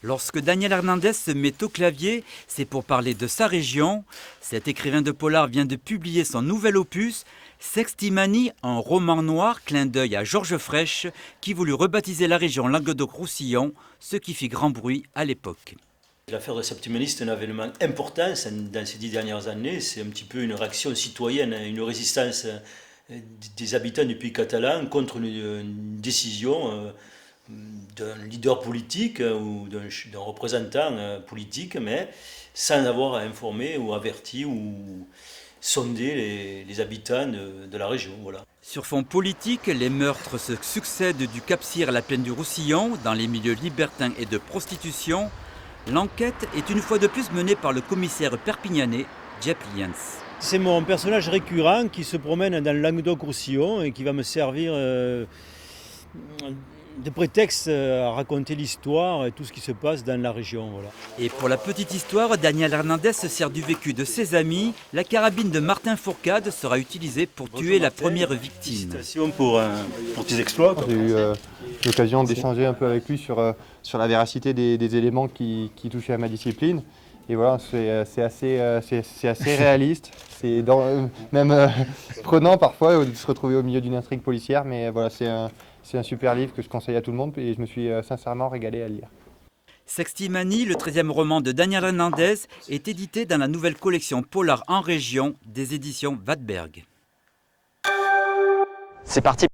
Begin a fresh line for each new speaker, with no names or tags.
Lorsque Daniel Hernandez se met au clavier, c'est pour parler de sa région. Cet écrivain de polar vient de publier son nouvel opus, Sextimanie, un roman noir, clin d'œil à Georges Frêche, qui voulut rebaptiser la région Languedoc-Roussillon, ce qui fit grand bruit à l'époque.
L'affaire de Septimanie, c'est un événement important dans ces 10 dernières années. C'est un petit peu une réaction citoyenne, une résistance des habitants du pays catalan contre une décision d'un leader politique ou d'un représentant politique, mais sans avoir informé ou averti ou sondé les habitants de la région. Voilà.
Sur fond politique, les meurtres se succèdent du Cap-Cyr à la plaine du Roussillon, dans les milieux libertins et de prostitution. L'enquête est une fois de plus menée par le commissaire perpignanais, Jeff Liens.
C'est mon personnage récurrent qui se promène dans le Languedoc-Roussillon et qui va me servir de prétexte à raconter l'histoire et tout ce qui se passe dans la région. Voilà.
Et pour la petite histoire, Daniel Hernandez se sert du vécu de ses amis. La carabine de Martin Fourcade sera utilisée pour tuer la première victime.
Félicitations pour tes exploits.
J'ai eu l'occasion d'échanger un peu avec lui sur la véracité des éléments qui touchaient à ma discipline. Et voilà, c'est assez réaliste. C'est même prenant parfois de se retrouver au milieu d'une intrigue policière, mais voilà, c'est un super livre que je conseille à tout le monde et je me suis sincèrement régalé à lire.
Sextimanie, le 13e roman de Daniel Hernandez, est édité dans la nouvelle collection Polar en région des éditions Wattberg.
C'est parti.